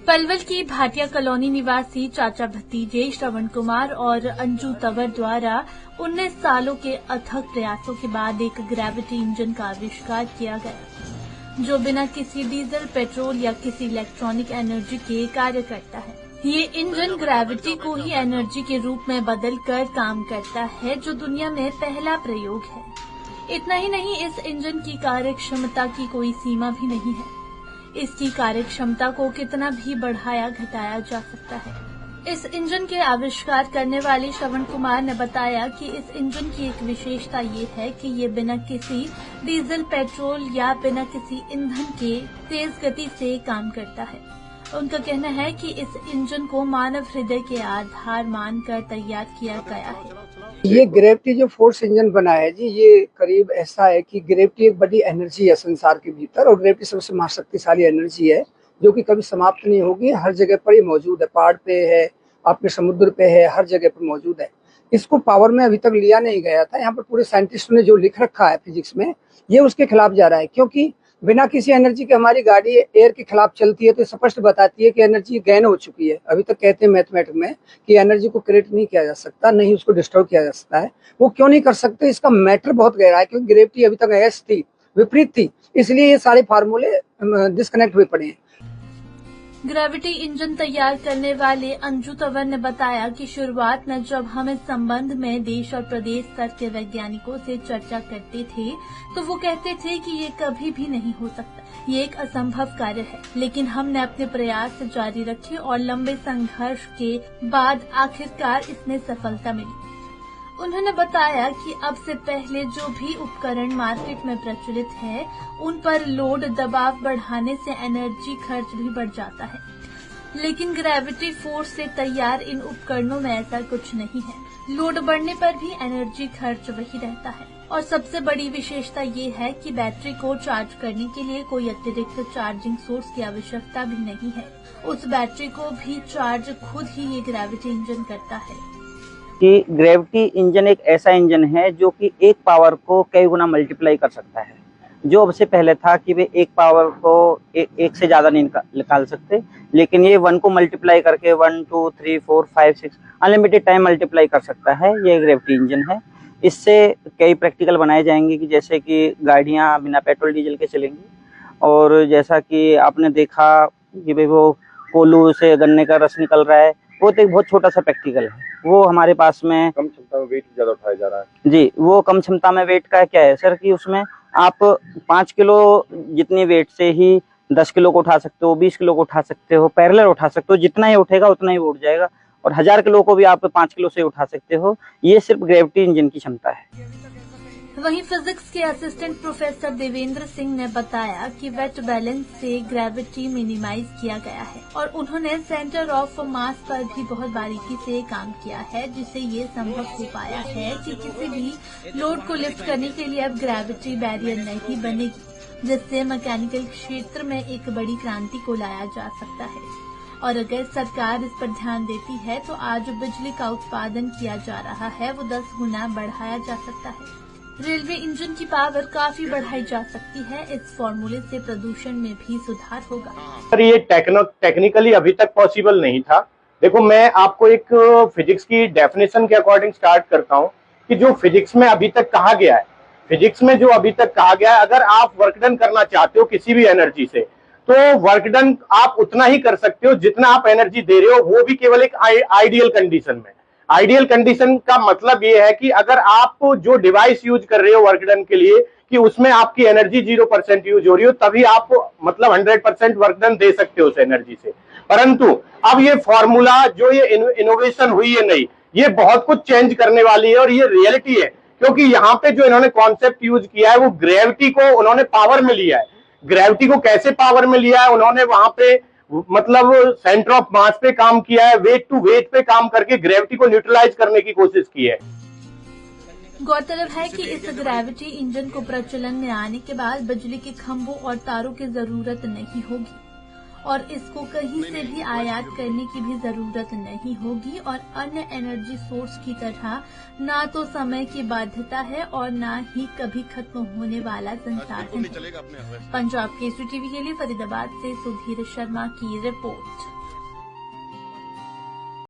पलवल की भाटिया कॉलोनी निवासी चाचा भतीजे श्रवण कुमार और अंजू तंवर द्वारा 19 सालों के अथक प्रयासों के बाद एक ग्रेविटी इंजन का आविष्कार किया गया, जो बिना किसी डीजल, पेट्रोल या किसी इलेक्ट्रॉनिक एनर्जी के कार्य करता है। ये इंजन ग्रेविटी को ही एनर्जी के रूप में बदलकर काम करता है, जो दुनिया में पहला प्रयोग है। इतना ही नहीं, इस इंजन की कार्य क्षमता की कोई सीमा भी नहीं है। इसकी कार्य क्षमता को कितना भी बढ़ाया घटाया जा सकता है। इस इंजन के आविष्कार करने वाले श्रवण कुमार ने बताया कि इस इंजन की एक विशेषता ये है कि ये बिना किसी डीजल, पेट्रोल या बिना किसी ईंधन के तेज गति से काम करता है। उनका कहना है कि इस इंजन को मानव हृदय के आधार मानकर तैयार किया गया है। ये ग्रेविटी जो फोर्स इंजन बना है जी, ये करीब ऐसा है कि ग्रेविटी एक बड़ी एनर्जी है संसार के भीतर, और ग्रेविटी सबसे महाशक्तिशाली एनर्जी है जो कि कभी समाप्त नहीं होगी। हर जगह पर ये मौजूद है, पहाड़ पे है, आपके समुद्र पे है, हर जगह पर मौजूद है। इसको पावर में अभी तक लिया नहीं गया था। यहाँ पर पूरे साइंटिस्टों ने जो लिख रखा है फिजिक्स में, ये उसके खिलाफ जा रहा है, क्योंकि बिना किसी एनर्जी के हमारी गाड़ी एयर के खिलाफ चलती है तो स्पष्ट बताती है कि एनर्जी गैन हो चुकी है। अभी तक कहते हैं मैथमेटिक्स में कि एनर्जी को क्रिएट नहीं किया जा सकता, नहीं उसको डिस्ट्रॉय किया जा सकता है। वो क्यों नहीं कर सकते, इसका मैटर बहुत गहरा है, क्योंकि ग्रेविटी अभी तक अगेंस्ट थी, विपरीत थी, इसलिए ये सारे फार्मूले डिस्कनेक्ट हुए पड़े हैं। ग्रेविटी इंजन तैयार करने वाले अंजू तंवर ने बताया कि शुरुआत में जब हम इस संबंध में देश और प्रदेश स्तर के वैज्ञानिकों से चर्चा करते थे तो वो कहते थे कि ये कभी भी नहीं हो सकता, ये एक असंभव कार्य है। लेकिन हमने अपने प्रयास जारी रखे और लंबे संघर्ष के बाद आखिरकार इसमें सफलता मिली। उन्होंने बताया कि अब से पहले जो भी उपकरण मार्केट में प्रचलित है, उन पर लोड दबाव बढ़ाने से एनर्जी खर्च भी बढ़ जाता है, लेकिन ग्रेविटी फोर्स से तैयार इन उपकरणों में ऐसा कुछ नहीं है। लोड बढ़ने पर भी एनर्जी खर्च वही रहता है, और सबसे बड़ी विशेषता ये है कि बैटरी को चार्ज करने के लिए कोई अतिरिक्त चार्जिंग सोर्स की आवश्यकता भी नहीं है। उस बैटरी को भी चार्ज खुद ही ये ग्रेविटी इंजन करता है। कि ग्रेविटी इंजन एक ऐसा इंजन है जो कि एक पावर को कई गुना मल्टीप्लाई कर सकता है। जो अब से पहले था कि वे एक पावर को एक से ज़्यादा नहीं निकाल सकते, लेकिन ये 1 को मल्टीप्लाई करके 1, 2, 3, 4, 5, 6 अनलिमिटेड टाइम मल्टीप्लाई कर सकता है। ये ग्रेविटी इंजन है। इससे कई प्रैक्टिकल बनाए जाएंगे कि जैसे कि गाड़ियाँ बिना पेट्रोल डीजल के चलेंगी, और जैसा कि आपने देखा कि भाई वो कोल्हू से गन्ने का रस निकल रहा है, वो तो एक बहुत छोटा सा प्रैक्टिकल है। वो हमारे पास में कम क्षमता में वेट ज्यादा उठाया जा रहा है जी। वो कम क्षमता में वेट का क्या है सर कि उसमें आप 5 किलो जितनी वेट से ही 10 किलो को उठा सकते हो, 20 किलो को उठा सकते हो, पैरेलल उठा सकते हो। जितना ही उठेगा उतना ही उठ जाएगा, और 1000 किलो को भी आप 5 किलो से उठा सकते हो। ये सिर्फ ग्रेविटी इंजन की क्षमता है। वहीं फिजिक्स के असिस्टेंट प्रोफेसर देवेंद्र सिंह ने बताया कि वेट बैलेंस से ग्रेविटी मिनिमाइज किया गया है, और उन्होंने सेंटर ऑफ मास पर भी बहुत बारीकी से काम किया है, जिससे ये संभव हो पाया है कि किसी भी लोड को लिफ्ट करने के लिए अब ग्रेविटी बैरियर नहीं बनेगी, जिससे मैकेनिकल क्षेत्र में एक बड़ी क्रांति को लाया जा सकता है। और अगर सरकार इस पर ध्यान देती है तो आज बिजली का उत्पादन किया जा रहा है वो 10 गुना बढ़ाया जा सकता है। रेलवे इंजन की पावर काफी बढ़ाई जा सकती है। इस फॉर्मूले से प्रदूषण में भी सुधार होगा। सर ये टेक्निकली अभी तक पॉसिबल नहीं था। देखो, मैं आपको एक फिजिक्स की डेफिनेशन के अकॉर्डिंग स्टार्ट करता हूँ कि जो फिजिक्स में अभी तक कहा गया है, फिजिक्स में जो अभी तक कहा गया है, अगर आप वर्क डन करना चाहते हो किसी भी एनर्जी से, तो वर्क डन आप उतना ही कर सकते हो जितना आप एनर्जी दे रहे हो, वो भी केवल एक आइडियल कंडीशन में। आइडियल कंडीशन का मतलब ये है कि अगर आप जो डिवाइस यूज कर रहे हो वर्क डन के लिए कि उसमें आपकी एनर्जी 0% यूज हो रही हो, तभी आप मतलब 100% वर्क डन दे सकते हो उस एनर्जी से। परंतु अब ये फॉर्मूला जो ये इनोवेशन हुई है नई, ये बहुत कुछ चेंज करने वाली है, और ये रियलिटी है, क्योंकि यहाँ पे जो इन्होंने कॉन्सेप्ट यूज किया है वो ग्रेविटी को उन्होंने पावर में लिया है। ग्रेविटी को कैसे पावर में लिया है, उन्होंने वहां पे मतलब सेंटर ऑफ मास पे काम किया है, वेट टू वेट पे काम करके ग्रेविटी को न्यूट्रलाइज करने की कोशिश की है। गौरतलब है कि इस ग्रेविटी इंजन को प्रचलन में आने के बाद बिजली के खंभों और तारों की जरूरत नहीं होगी, और इसको कहीं से भी आयात करने की भी जरूरत नहीं होगी और अन्य एनर्जी सोर्स की तरह ना तो समय की बाध्यता है और ना ही कभी खत्म होने वाला संसाधन है। पंजाब केसरी टीवी के लिए फरीदाबाद से सुधीर शर्मा की रिपोर्ट।